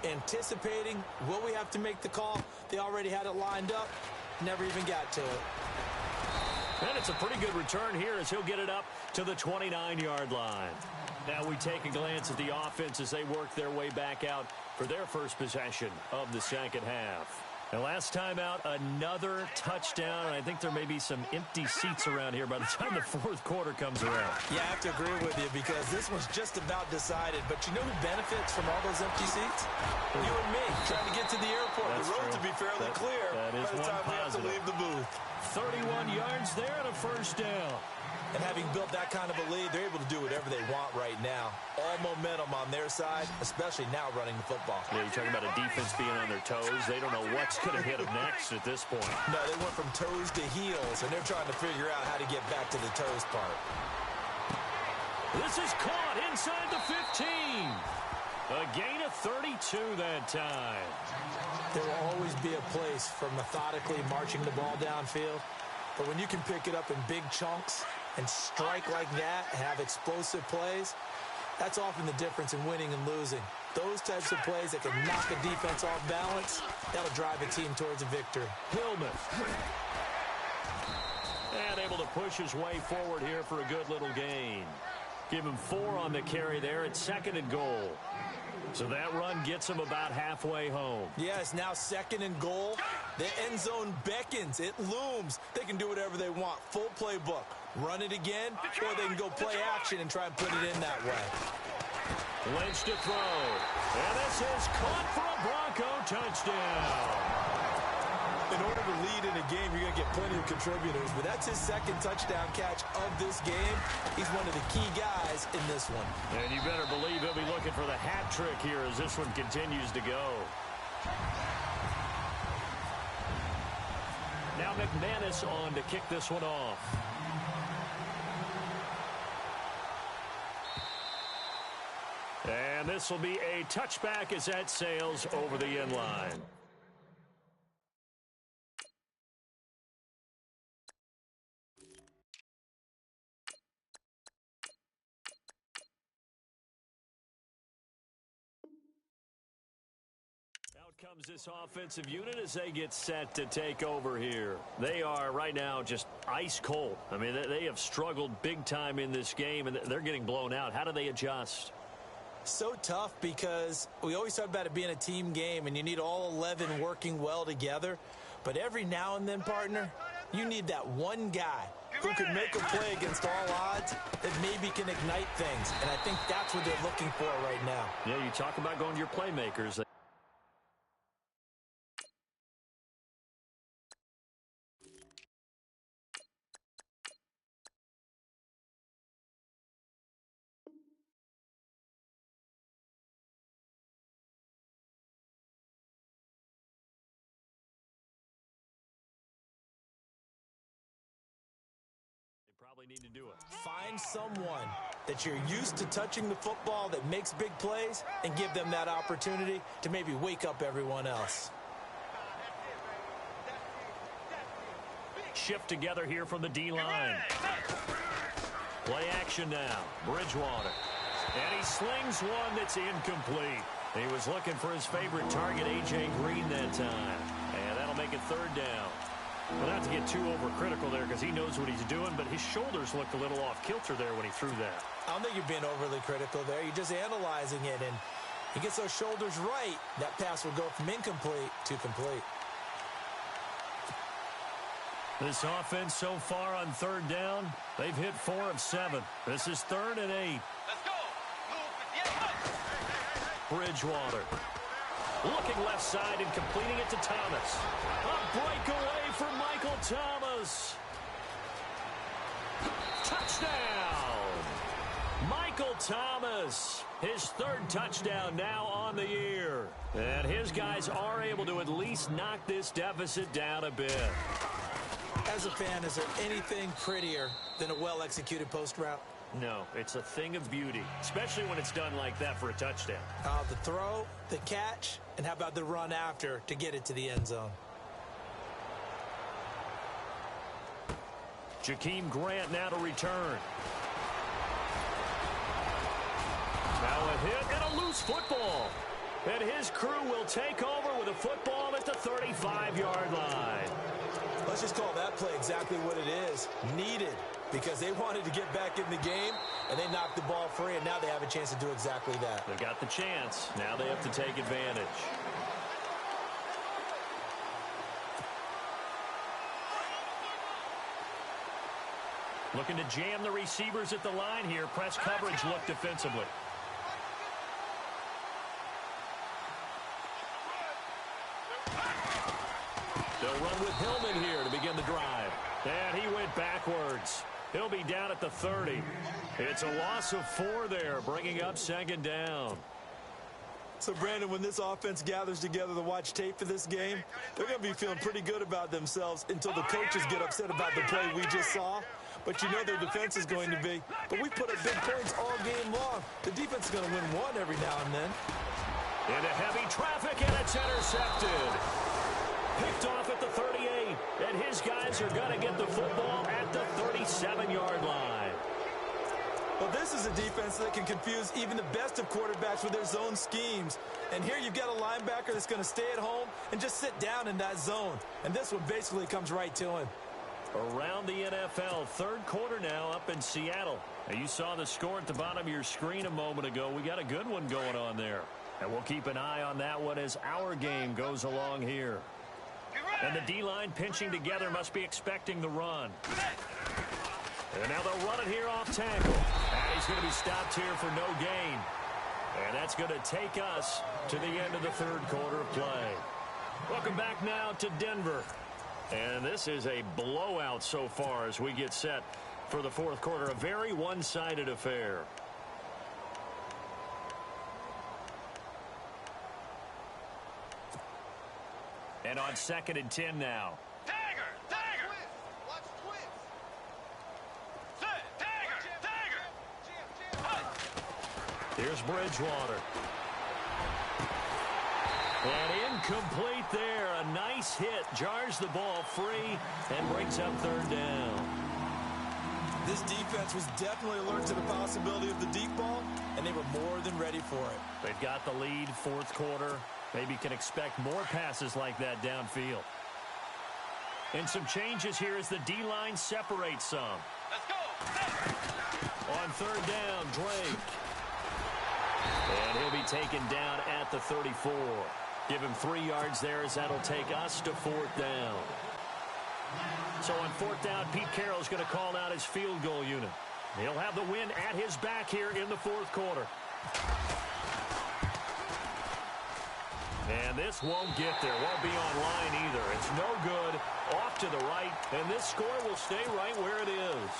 Anticipating, will we have to make the call? They already had it lined up, never even got to it. And it's a pretty good return here as he'll get it up to the 29-yard line. Now we take a glance at the offense as they work their way back out for their first possession of the second half. And last time out, another touchdown, and I think there may be some empty seats around here by the time the 4th quarter comes around. Yeah, I have to agree with you because this one's just about decided. But you know who benefits from all those empty seats? You and me, trying to get to the airport. That's the road true. to be fairly clear that is by the time we have to leave the booth. 31 yards there and a 1st down. And having built that kind of a lead, they're able to do whatever they want right now. All momentum on their side, especially now running the football. Yeah, you're talking about a defense being on their toes. They don't know what's going to hit them next at this point. No, they went from toes to heels, and they're trying to figure out how to get back to the toes part. This is caught inside the 15. A gain of 32 that time. There will always be a place for methodically marching the ball downfield. But when you can pick it up in big chunks and strike like that, have explosive plays, that's often the difference in winning and losing. Those types of plays that can knock a defense off balance, that'll drive a team towards a victory. Hillman. And able to push his way forward here for a good little gain. Give him 4 on the carry there at 2nd and goal. So that run gets him about halfway home. Yeah, it's now 2nd and goal. The end zone beckons. It looms. They can do whatever they want. Full playbook. Run it again, or they can go play action and try and put it in that way. Lynch to throw. And this is caught for a Bronco touchdown. In order to lead in a game, you're going to get plenty of contributors, but that's his 2nd touchdown catch of this game. He's one of the key guys in this one. And you better believe he'll be looking for the hat trick here as this one continues to go. Now McManus on to kick this one off. And this will be a touchback as that sails over the end line. Comes this offensive unit as they get set to take over here. They are right now just ice cold. I mean, they have struggled big time in this game, and they're getting blown out. How do they adjust? So tough because we always talk about it being a team game, and you need all 11 working well together. But every now and then, partner, you need that one guy who can make a play against all odds that maybe can ignite things. And I think that's what they're looking for right now. Yeah, you talk about going to your playmakers. Probably need to do it. Find someone that you're used to touching the football that makes big plays and give them that opportunity to maybe wake up everyone else. Shift together here from the D-line. Play action now. Bridgewater. And he slings one that's incomplete. He was looking for his favorite target, A.J. Green, that time. And that'll make it 3rd down. Well, not to get too overcritical there because he knows what he's doing, but his shoulders looked a little off kilter there when he threw that. I don't think you're being overly critical there. You're just analyzing it, and he gets those shoulders right. That pass will go from incomplete to complete. This offense so far on third down, they've hit 4 of 7. This is 3rd and 8. Let's go. Bridgewater. Looking left side and completing it to Thomas. A breakaway for Michael Thomas. Touchdown! Michael Thomas, his 3rd touchdown now on the year. And his guys are able to at least knock this deficit down a bit. As a fan, is there anything prettier than a well-executed post route? No, it's a thing of beauty, especially when it's done like that for a touchdown. The throw, the catch, and how about the run after to get it to the end zone? Jakeem Grant now to return. Now a hit and a loose football. And his crew will take over with a football at the 35-yard line. Let's just call that play exactly what it is. Needed, because they wanted to get back in the game, and they knocked the ball free, and now they have a chance to do exactly that. They got the chance. Now they have to take advantage. Looking to jam the receivers at the line here. Press coverage look defensively. They'll run with Hillman here to begin the drive. And he went backwards. He'll be down at the 30. It's a loss of 4 there, bringing up 2nd down. So, Brandon, when this offense gathers together to watch tape for this game, they're going to be feeling pretty good about themselves until the coaches get upset about the play we just saw. But you know their defense is going to be. But we put up big points all game long. The defense is going to win one every now and then. Into heavy traffic, and it's intercepted. Picked off at the 38, and his guys are going to get the football at the 37-yard line. Well, this is a defense that can confuse even the best of quarterbacks with their zone schemes. And here you've got a linebacker that's going to stay at home and just sit down in that zone. And this one basically comes right to him. Around the NFL, 3rd quarter now up in Seattle. Now, you saw the score at the bottom of your screen a moment ago. We got a good one going on there. And we'll keep an eye on that one as our game goes along here. And the D-line pinching together must be expecting the run. And now they'll run it here off tackle. And he's going to be stopped here for no gain. And that's going to take us to the end of the 3rd quarter of play. Welcome back now to Denver. And this is a blowout so far as we get set for the 4th quarter. A very one-sided affair. And on 2nd and 10 now. Dagger! Dagger! Watch twist! Dagger! Dagger! Here's Bridgewater. And incomplete there. A nice hit. Jars the ball free and brings up 3rd down. This defense was definitely alert to the possibility of the deep ball, and they were more than ready for it. They've got the lead, 4th quarter. Maybe can expect more passes like that downfield. And some changes here as the D-line separates some. Let's go! On 3rd down, Drake. And he'll be taken down at the 34. Give him 3 yards there as that'll take us to 4th down. So on 4th down, Pete Carroll's going to call out his field goal unit. He'll have the win at his back here in the 4th quarter. And this won't get there. Won't be online either. It's no good. Off to the right. And this score will stay right where it is.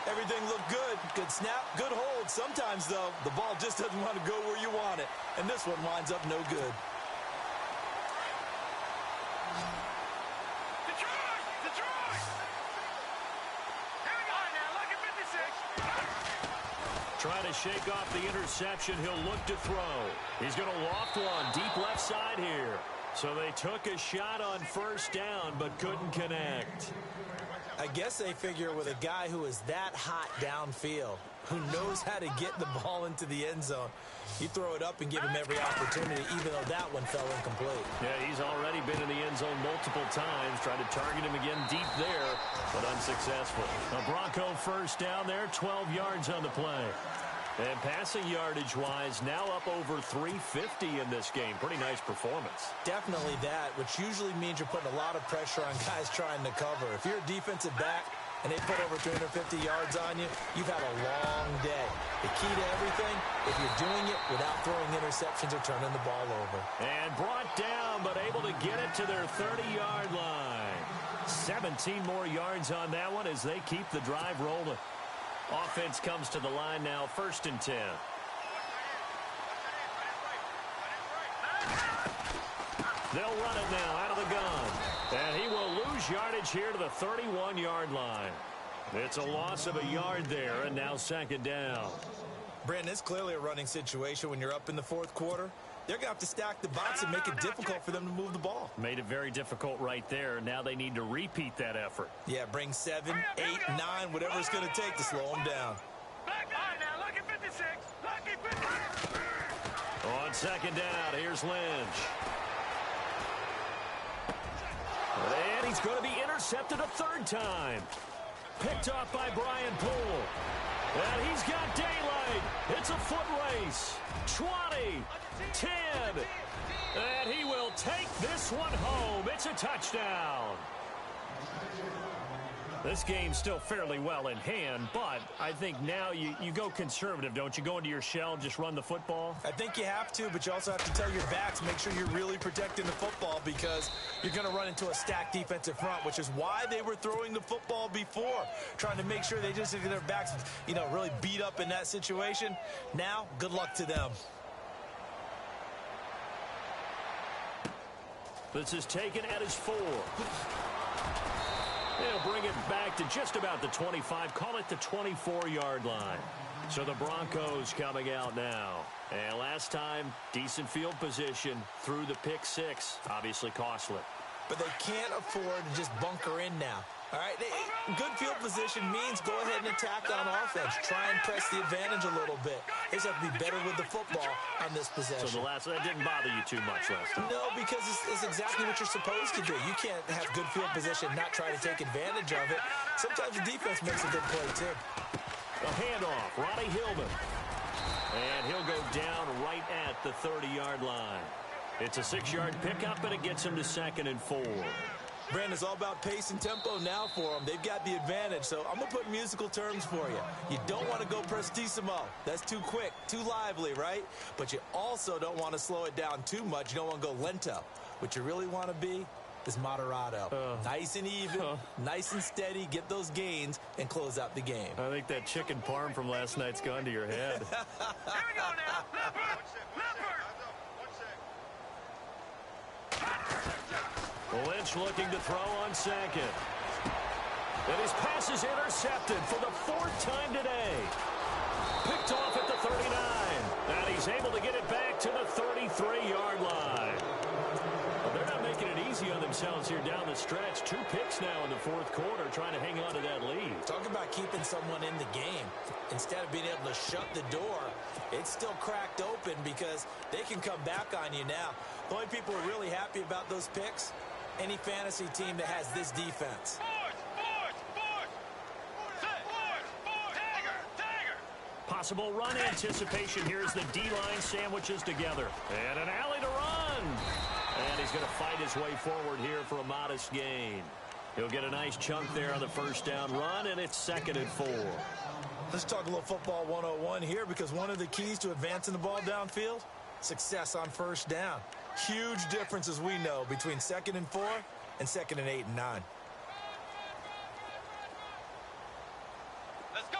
Everything looked good. Good snap, good hold. Sometimes, though, the ball just doesn't want to go where you want it. And this one winds up no good. Detroit! Detroit! Here we go now. Look at 56. Trying to shake off the interception. He'll look to throw. He's going to loft one deep left side here. So they took a shot on 1st down but couldn't connect. I guess they figure with a guy who is that hot downfield, who knows how to get the ball into the end zone, you throw it up and give him every opportunity, even though that one fell incomplete. Yeah, he's already been in the end zone multiple times, tried to target him again deep there, but unsuccessful. A Bronco first down there, 12 yards on the play. And passing yardage-wise, now up over 350 in this game. Pretty nice performance. Definitely that, which usually means you're putting a lot of pressure on guys trying to cover. If you're a defensive back and they put over 350 yards on you, you've had a long day. The key to everything, if you're doing it without throwing interceptions or turning the ball over. And brought down, but able to get it to their 30-yard line. 17 more yards on that one as they keep the drive rolling. Offense comes to the line now, 1st and 10. They'll run it now out of the gun. And he will lose yardage here to the 31-yard line. It's a loss of a yard there, and now 2nd down. Brandon, it's clearly a running situation when you're up in the 4th quarter. They're going to have to stack the box and make it difficult for them to move the ball. Made it very difficult right there. Now they need to repeat that effort. Yeah, bring 7, 8, 9, whatever it's going to take to slow them down. Now, lucky 56. Lucky 56. On 2nd down, here's Lynch. And he's going to be intercepted a 3rd time. Picked off by Brian Poole. And he's got daylight. It's a foot race. 20, 10. And he will take this one home. It's a touchdown. This game's still fairly well in hand, but I think now you go conservative, don't you? Go into your shell, just run the football? I think you have to, but you also have to tell your backs, make sure you're really protecting the football because you're going to run into a stacked defensive front, which is why they were throwing the football before, trying to make sure they just get their backs, really beat up in that situation. Now, good luck to them. This is taken at his 4. They'll bring it back to just about the 25. Call it the 24-yard line. So the Broncos coming out now. And last time, decent field position through the pick 6. Obviously costly. But they can't afford to just bunker in now. All right, good field position means go ahead and attack on offense. Try and press the advantage a little bit. They just have to be better with the football on this possession. So that didn't bother you too much last time? No, because it's exactly what you're supposed to do. You can't have good field position, not try to take advantage of it. Sometimes the defense makes a good play, too. A handoff, Ronnie Hillman. And he'll go down right at the 30-yard line. It's a 6-yard pickup, and it gets him to 2nd and 4. Brandon, it's all about pace and tempo now for them. They've got the advantage, so I'm going to put musical terms for you. You don't want to go prestissimo. That's too quick, too lively, right? But you also don't want to slow it down too much. You don't want to go lento. What you really want to be is moderato. Nice and even, nice and steady, get those gains, and close out the game. I think that chicken parm from last night's gone to your head. Here we go now. Leopard. Lynch looking to throw on 2nd. And his pass is intercepted for the 4th time today. Picked off at the 39. And he's able to get it back to the 33-yard line. Well, they're not making it easy on themselves here down the stretch. 2 picks now in the 4th quarter trying to hang on to that lead. Talk about keeping someone in the game. Instead of being able to shut the door, it's still cracked open because they can come back on you now. The only people who are really happy about those picks, any fantasy team that has this defense. Possible run anticipation here as the D-line sandwiches together. And an alley to run. And he's going to fight his way forward here for a modest gain. He'll get a nice chunk there on the 1st down run, and it's 2nd and 4. Let's talk a little football 101 here because one of the keys to advancing the ball downfield, success on 1st down. Huge difference, as we know, between 2nd and 4 and 2nd and 8 and 9. Let's go.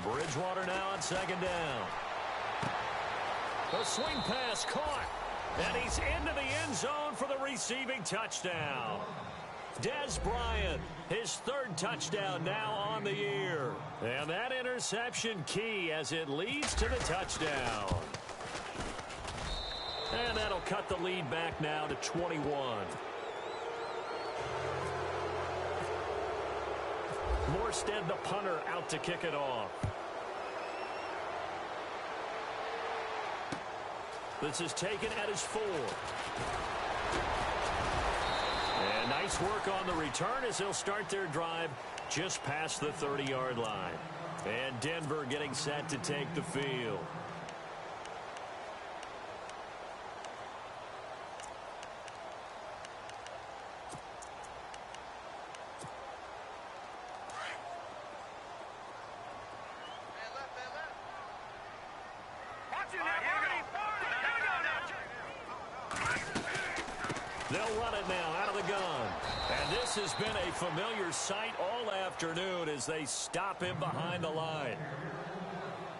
Bridgewater now on 2nd down. A swing pass caught. And he's into the end zone for the receiving touchdown. Dez Bryant, his 3rd touchdown now on the year. And that interception key as it leads to the touchdown. And that'll cut the lead back now to 21. Arstead, the punter, out to kick it off. This is taken at his 4. And nice work on the return as they'll start their drive just past the 30-yard line. And Denver getting set to take the field. They'll run it now out of the gun. And this has been a familiar sight all afternoon as they stop him behind the line.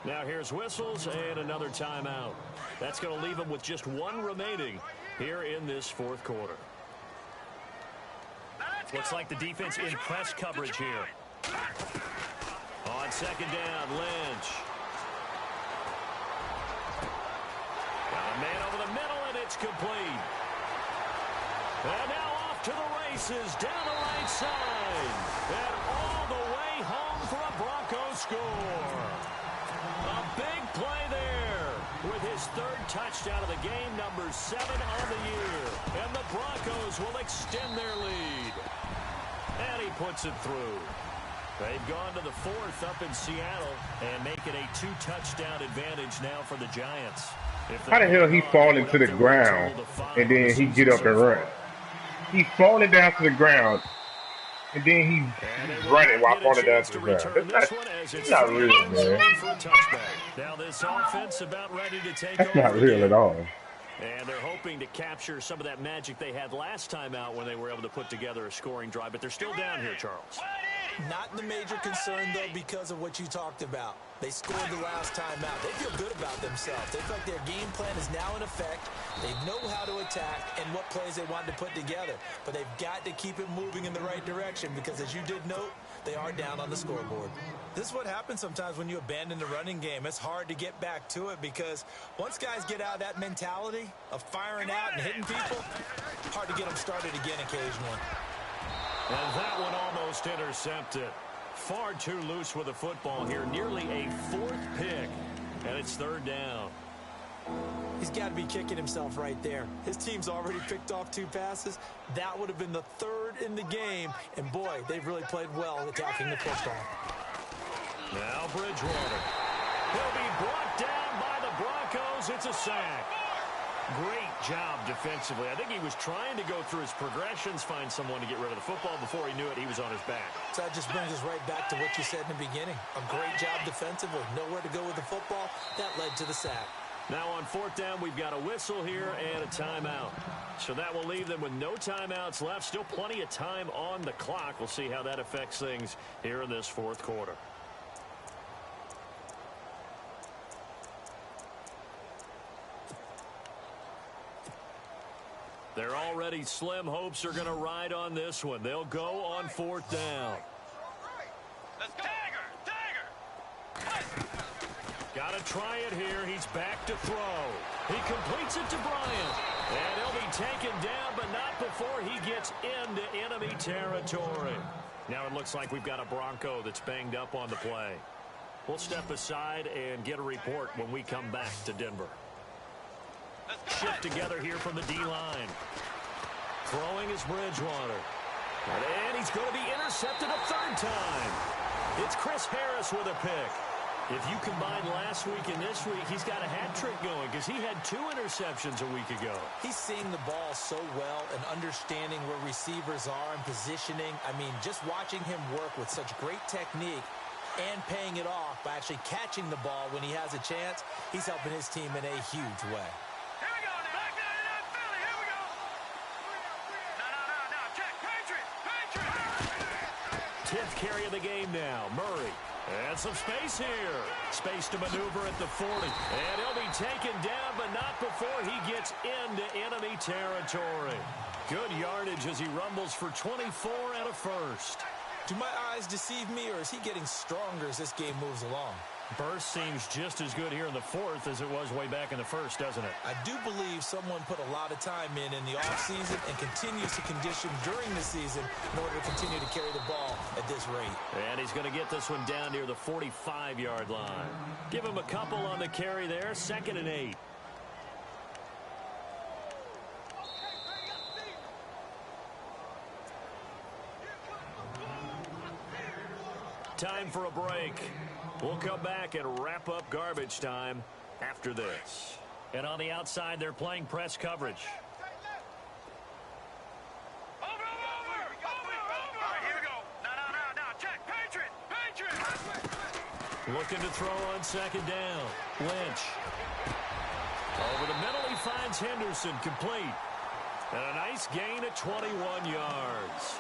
Now here's whistles and another timeout. That's going to leave him with just 1 remaining here in this 4th quarter. Looks like the defense in press coverage here. On 2nd down, Lynch. Got a man over the middle, and it's complete. And now off to the races, down the right side. And all the way home for a Broncos score. A big play there with his 3rd touchdown of the game, number 7 on the year. And the Broncos will extend their lead. And he puts it through. They've gone to the 4th up in Seattle and make it a 2-touchdown advantage now for the Giants. How the hell he fall into the ground and then he get up and run? He's falling down to the ground, and then he's running while falling down to the ground. That's not real, man. Now this offense about ready to take That's over not real again. at all. And they're hoping to capture some of that magic they had last time out when they were able to put together a scoring drive. But they're still down here, Charles. Not the major concern, though, because of what you talked about. They scored the last time out. They feel good about themselves. They feel like their game plan is now in effect. They know how to attack and what plays they want to put together. But they've got to keep it moving in the right direction because, as you did note, they are down on the scoreboard. This is what happens sometimes when you abandon the running game. It's hard to get back to it because once guys get out of that mentality of firing out and hitting people, hard to get them started again occasionally. And that one almost intercepted. Far too loose with the football here. Nearly a 4th pick. And it's 3rd down. He's got to be kicking himself right there. His team's already picked off 2 passes. That would have been the 3rd in the game. And, boy, they've really played well attacking the football. Now Bridgewater. He'll be brought down by the Broncos. It's a sack. Great job defensively. I think he was trying to go through his progressions, find someone to get rid of the football. Before he knew it, he was on his back. So that just brings us right back to what you said in the beginning. A great job defensively. Nowhere to go with the football. That led to the sack. Now on 4th down, we've got a whistle here and a timeout. So that will leave them with no timeouts left. Still plenty of time on the clock. We'll see how that affects things here in this 4th quarter. They're already slim hopes are going to ride on this one. They'll go on 4th down. Let's go. Dagger! Got to try it here. He's back to throw. He completes it to Bryant. And he'll be taken down, but not before he gets into enemy territory. Now it looks like we've got a Bronco that's banged up on the play. We'll step aside and get a report when we come back to Denver. Shift together here from the D-line. Throwing is Bridgewater. And he's going to be intercepted a 3rd time. It's Chris Harris with a pick. If you combine last week and this week, he's got a hat trick going because he had 2 interceptions a week ago. He's seeing the ball so well and understanding where receivers are and positioning. I mean, just watching him work with such great technique and paying it off by actually catching the ball when he has a chance, he's helping his team in a huge way. Here we go, now. Back down in Philly. Here we go. No. Check. Patriot. 10th carry of the game now. Murray. And some space here. Space to maneuver at the 40. And he'll be taken down, but not before he gets into enemy territory. Good yardage as he rumbles for 24 and a first. Do my eyes deceive me, or is he getting stronger as this game moves along? Burst seems just as good here in the fourth as it was way back in the first, doesn't it? I do believe someone put a lot of time in the offseason and continues to condition during the season in order to continue to carry the ball at this rate. And he's going to get this one down near the 45-yard line. Give him a couple on the carry there, 2nd and 8. Time for a break. We'll come back and wrap up garbage time after this. And on the outside, they're playing press coverage. Over! All right, here we go. Now. Check. Patriot. Looking to throw on 2nd down. Lynch. Over the middle, he finds Henderson, complete. And a nice gain of 21 yards.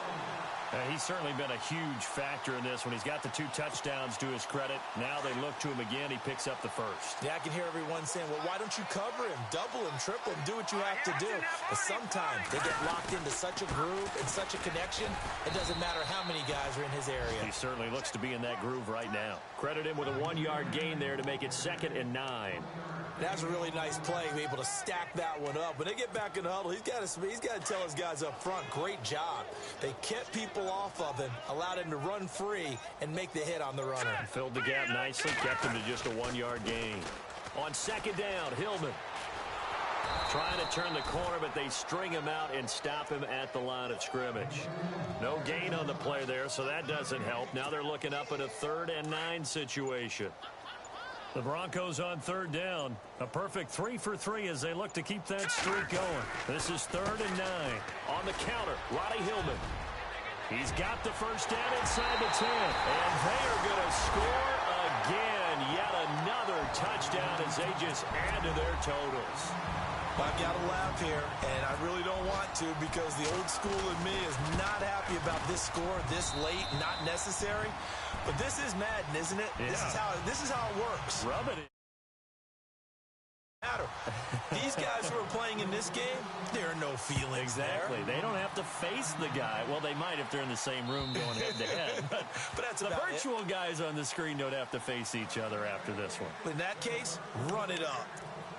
He's certainly been a huge factor in this when he's got the 2 touchdowns to his credit. Now they look to him again. He picks up the first. Yeah, I can hear everyone saying, well, why don't you cover him, double him, triple him, do what you have to do. But sometimes they get locked into such a groove and such a connection, it doesn't matter how many guys are in his area. He certainly looks to be in that groove right now. Credit him with a 1-yard gain there to make it 2nd and 9. That's a really nice play, be able to stack that one up. When they get back in the huddle, he's got to tell his guys up front, great job. They kept people off of him, allowed him to run free, and make the hit on the runner. Filled the gap nicely, kept him to just a 1-yard gain. On 2nd down, Hillman. Trying to turn the corner, but they string him out and stop him at the line of scrimmage. No gain on the play there, so that doesn't help. Now they're looking up at a 3rd and 9 situation. The Broncos on 3rd down. A perfect 3 for 3 as they look to keep that streak going. This is 3rd and 9. On the counter, Roddy Hillman. He's got the first down inside the 10. And they are going to score again. Yet another touchdown as they just add to their totals. I've got to laugh here, and I really don't want to because the old school in me is not happy about this score this late, not necessary. But this is Madden, isn't it? Yeah. This is how it works. Rub it in. These guys who are playing in this game, there are no feelings exactly. there. They don't have to face the guy. Well, they might if they're in the same room going head-to-head. But that's the virtual guys on the screen don't have to face each other after this one. In that case, run it up.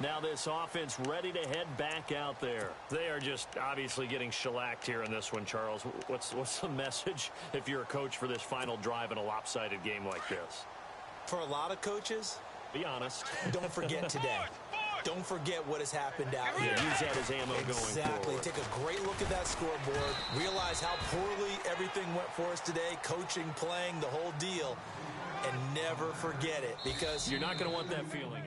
Now this offense ready to head back out there. They are just obviously getting shellacked here in this one, Charles. What's the message if you're a coach for this final drive in a lopsided game like this? For a lot of coaches, be honest. Don't forget today. Don't forget what has happened out here. Use that as ammo going forward. Exactly. Take a great look at that scoreboard. Realize how poorly everything went for us today. Coaching, playing, the whole deal. And never forget it because you're not going to want that feeling.